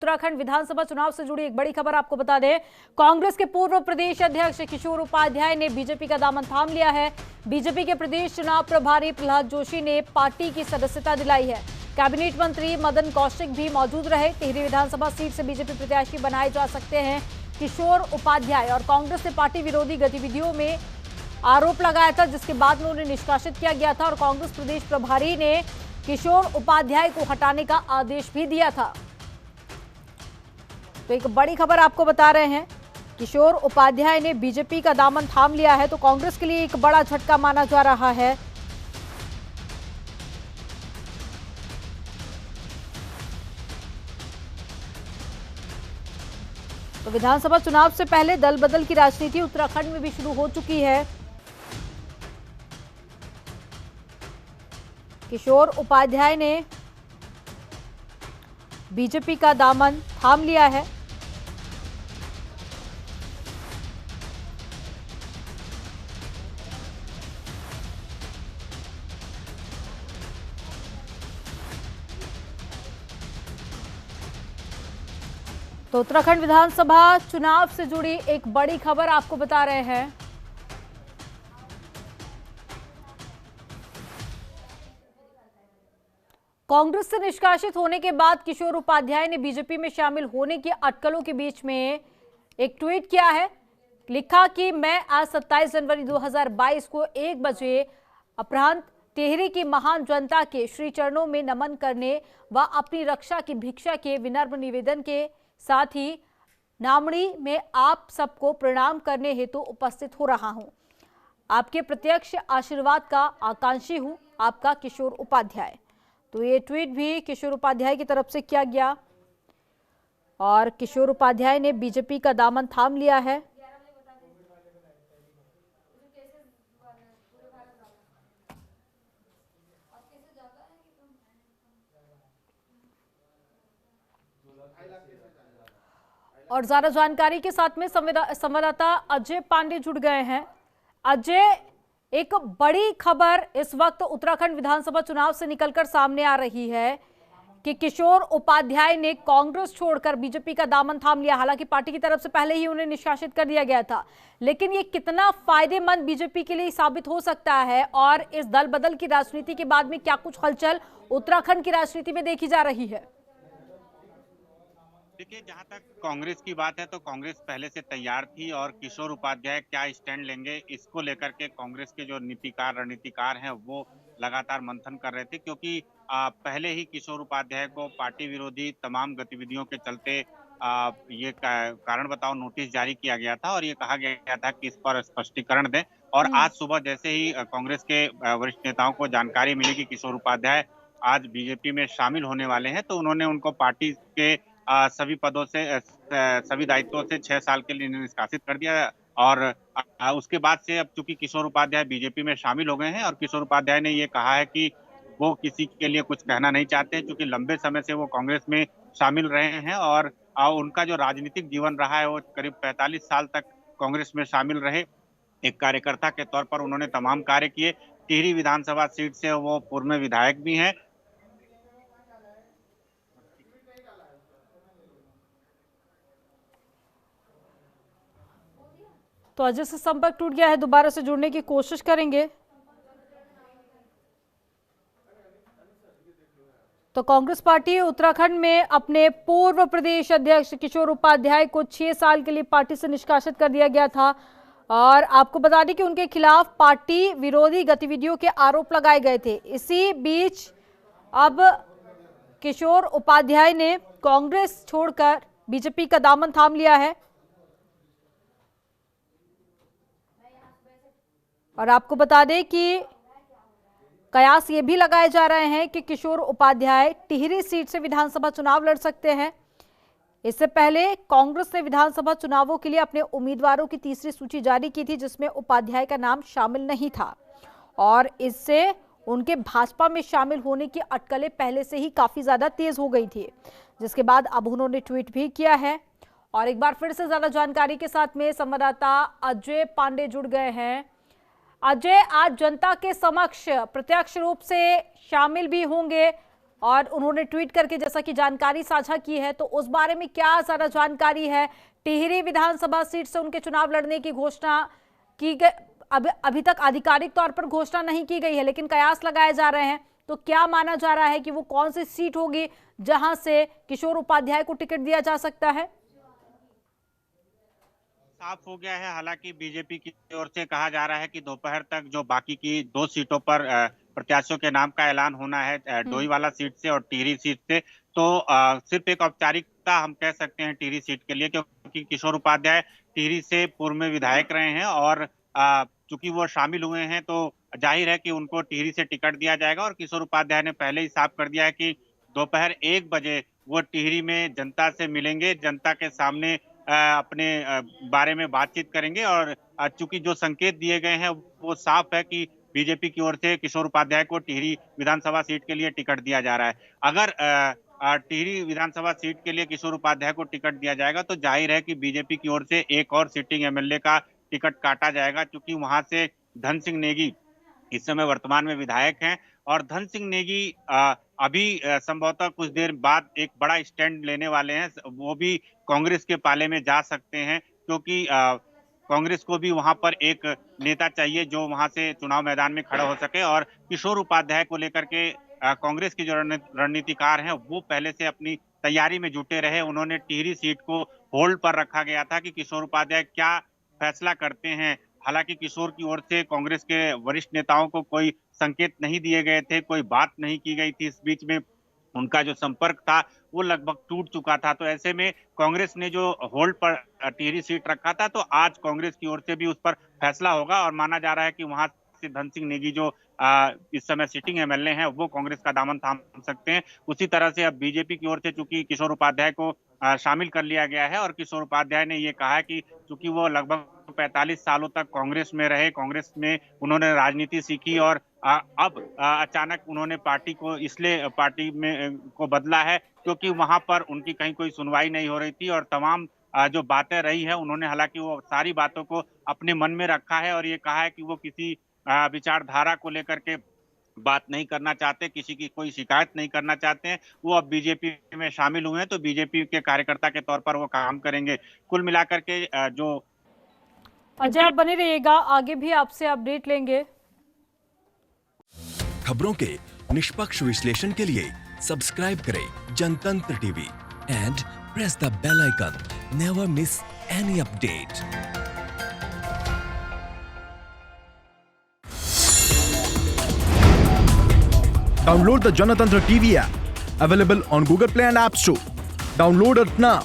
उत्तराखंड विधानसभा चुनाव से जुड़ी एक बड़ी खबर आपको बता दें। कांग्रेस के पूर्व प्रदेश अध्यक्ष किशोर उपाध्याय ने बीजेपी का दामन थाम लिया है। बीजेपी के प्रदेश चुनाव प्रभारी प्रहलाद जोशी ने पार्टी की सदस्यता दिलाई है। कैबिनेट मंत्री मदन कौशिक भी मौजूद रहे। टिहरी विधानसभा सीट से बीजेपी प्रत्याशी बनाए जा सकते हैं किशोर उपाध्याय। और कांग्रेस ने पार्टी विरोधी गतिविधियों में आरोप लगाया था, जिसके बाद में उन्हें निष्कासित किया गया था और कांग्रेस प्रदेश प्रभारी ने किशोर उपाध्याय को हटाने का आदेश भी दिया था। तो एक बड़ी खबर आपको बता रहे हैं, किशोर उपाध्याय ने बीजेपी का दामन थाम लिया है, तो कांग्रेस के लिए एक बड़ा झटका माना जा रहा है। तो विधानसभा चुनाव से पहले दल बदल की राजनीति उत्तराखंड में भी शुरू हो चुकी है। किशोर उपाध्याय ने बीजेपी का दामन थाम लिया है। तो उत्तराखंड विधानसभा चुनाव से जुड़ी एक बड़ी खबर आपको बता रहे हैं। कांग्रेस से निष्कासित होने के बाद किशोर उपाध्याय ने बीजेपी में शामिल होने की अटकलों के बीच में एक ट्वीट किया है। लिखा कि मैं आज 27 जनवरी 2022 को 1 बजे अपराह्न टिहरी की महान जनता के श्री चरणों में नमन करने व अपनी रक्षा की भिक्षा के विनम्र निवेदन के साथ ही नामणी में आप सबको प्रणाम करने हेतु उपस्थित हो रहा हूं। आपके प्रत्यक्ष आशीर्वाद का आकांक्षी हूं, आपका किशोर उपाध्याय। तो ये ट्वीट भी किशोर उपाध्याय की तरफ से किया गया और किशोर उपाध्याय ने बीजेपी का दामन थाम लिया है। और ज्यादा जानकारी के साथ में संवाददाता अजय पांडे जुड़ गए हैं। अजय, एक बड़ी खबर इस वक्त उत्तराखंड विधानसभा चुनाव से निकलकर सामने आ रही है कि किशोर उपाध्याय ने कांग्रेस छोड़कर बीजेपी का दामन थाम लिया। हालांकि पार्टी की तरफ से पहले ही उन्हें निष्कासित कर दिया गया था, लेकिन ये कितना फायदेमंद बीजेपी के लिए साबित हो सकता है और इस दल बदल की राजनीति के बाद में क्या कुछ हलचल उत्तराखंड की राजनीति में देखी जा रही है? देखिए, जहां तक कांग्रेस की बात है तो कांग्रेस पहले से तैयार थी और किशोर उपाध्याय क्या स्टैंड लेंगे इसको लेकर के कांग्रेस के जो रणनीतिकार हैं वो लगातार मंथन कर रहे थे, क्योंकि पहले ही किशोर उपाध्याय को पार्टी विरोधी तमाम गतिविधियों के चलते ये कारण बताओ नोटिस जारी किया गया था और ये कहा गया था कि इस पर स्पष्टीकरण दें। और आज सुबह जैसे ही कांग्रेस के वरिष्ठ नेताओं को जानकारी मिली कि किशोर उपाध्याय आज बीजेपी में शामिल होने वाले हैं, तो उन्होंने उनको पार्टी के सभी पदों से सभी दायित्वों से 6 साल के लिए निष्कासित कर दिया। और उसके बाद से अब चूंकि किशोर उपाध्याय बीजेपी में शामिल हो गए हैं और किशोर उपाध्याय ने ये कहा है कि वो किसी के लिए कुछ कहना नहीं चाहते हैं, क्योंकि लंबे समय से वो कांग्रेस में शामिल रहे हैं और उनका जो राजनीतिक जीवन रहा है वो करीब 45 साल तक कांग्रेस में शामिल रहे। एक कार्यकर्ता के तौर पर उन्होंने तमाम कार्य किए। टिहरी विधानसभा सीट से वो पूर्व में विधायक भी हैं। तो अजय से संपर्क टूट गया है, दोबारा से जुड़ने की कोशिश करेंगे। तो कांग्रेस पार्टी उत्तराखंड में अपने पूर्व प्रदेश अध्यक्ष किशोर उपाध्याय को 6 साल के लिए पार्टी से निष्कासित कर दिया गया था और आपको बता दें कि उनके खिलाफ पार्टी विरोधी गतिविधियों के आरोप लगाए गए थे। इसी बीच अब किशोर उपाध्याय ने कांग्रेस छोड़कर बीजेपी का दामन थाम लिया है और आपको बता दें कि कयास ये भी लगाए जा रहे हैं कि किशोर उपाध्याय टिहरी सीट से विधानसभा चुनाव लड़ सकते हैं। इससे पहले कांग्रेस ने विधानसभा चुनावों के लिए अपने उम्मीदवारों की तीसरी सूची जारी की थी, जिसमें उपाध्याय का नाम शामिल नहीं था और इससे उनके भाजपा में शामिल होने की अटकलें पहले से ही काफी ज्यादा तेज हो गई थी, जिसके बाद अब उन्होंने ट्वीट भी किया है। और एक बार फिर से ज्यादा जानकारी के साथ में संवाददाता अजय पांडे जुड़ गए हैं। अजय, आज जनता के समक्ष प्रत्यक्ष रूप से शामिल भी होंगे, और उन्होंने ट्वीट करके जैसा कि जानकारी साझा की है, तो उस बारे में क्या सारा जानकारी है? टिहरी विधानसभा सीट से उनके चुनाव लड़ने की घोषणा की गई, अभी तक आधिकारिक तौर पर घोषणा नहीं की गई है, लेकिन कयास लगाए जा रहे हैं। तो क्या माना जा रहा है कि वो कौन सी सीट होगी जहां से किशोर उपाध्याय को टिकट दिया जा सकता है? साफ हो गया है। हालांकि बीजेपी की ओर से कहा जा रहा है कि दोपहर तक जो बाकी की 2 सीटों पर प्रत्याशियों के नाम का ऐलान होना है, डोईवाला सीट से और टिहरी सीट से। तो सिर्फ एक औपचारिकता हम कह सकते हैं टिहरी सीट के लिए, क्योंकि किशोर उपाध्याय टिहरी से पूर्व में विधायक रहे हैं और चूंकि वो शामिल हुए हैं तो जाहिर है कि उनको टिहरी से टिकट दिया जाएगा। और किशोर उपाध्याय ने पहले ही साफ कर दिया है कि दोपहर 1 बजे वो टिहरी में जनता से मिलेंगे, जनता के सामने अपने बारे में बातचीत करेंगे। और चूंकि जो संकेत दिए गए हैं वो साफ है कि बीजेपी की ओर से किशोर उपाध्याय को टिहरी विधानसभा सीट के लिए टिकट दिया जा रहा है। अगर टिहरी विधानसभा सीट के लिए किशोर उपाध्याय को टिकट दिया जाएगा तो जाहिर है कि बीजेपी की ओर से एक और सिटिंग एमएलए का टिकट काटा जाएगा, क्योंकि वहां से धन सिंह नेगी इस समय वर्तमान में विधायक हैं। और धन सिंह नेगी अभी संभवतः कुछ देर बाद एक बड़ा स्टैंड लेने वाले हैं, वो भी कांग्रेस के पाले में जा सकते हैं, क्योंकि कांग्रेस को भी वहां पर एक नेता चाहिए जो वहां से चुनाव मैदान में खड़ा हो सके। और किशोर उपाध्याय को लेकर के कांग्रेस के जो रणनीतिकार हैं वो पहले से अपनी तैयारी में जुटे रहे। उन्होंने टिहरी सीट को होल्ड पर रखा गया था कि किशोर उपाध्याय क्या फैसला करते हैं। हालांकि किशोर की ओर से कांग्रेस के वरिष्ठ नेताओं को कोई संकेत नहीं दिए गए थे, कोई बात नहीं की गई थी। इस बीच में उनका जो संपर्क था वो लगभग टूट चुका था। तो ऐसे में कांग्रेस ने जो होल्ड पर टिहरी सीट रखा था, तो आज कांग्रेस की ओर से भी उस पर फैसला होगा। और माना जा रहा है कि वहां से धन सिंह नेगी जो इस समय सिटिंग एमएलए हैं वो कांग्रेस का दामन थाम सकते हैं। उसी तरह से अब बीजेपी की ओर से चूंकि किशोर उपाध्याय को शामिल कर लिया गया है और किशोर उपाध्याय ने ये कहा है कि चूंकि वो लगभग 45 सालों तक कांग्रेस में रहे, कांग्रेस में उन्होंने राजनीति सीखी और अब अचानक उन्होंने पार्टी को इसलिए पार्टी में को बदला है क्योंकि वहां पर उनकी कहीं कोई सुनवाई नहीं हो रही थी। और तमाम जो बातें रही है उन्होंने हालांकि वो सारी बातों को अपने मन में रखा है और ये कहा है कि वो किसी विचारधारा को लेकर के बात नहीं करना चाहते, किसी की कोई शिकायत नहीं करना चाहते हैं। वो अब बीजेपी में शामिल हुए हैं तो बीजेपी के कार्यकर्ता के तौर पर वो काम करेंगे। कुल मिलाकर के जो अजय, आप बने रहिएगा, आगे भी आपसे अपडेट लेंगे। खबरों के निष्पक्ष विश्लेषण के लिए सब्सक्राइब करें Janatantra TV and press the bell icon. Never miss any update. Download the Janatantra TV app, available on Google Play and App Store. Download it now.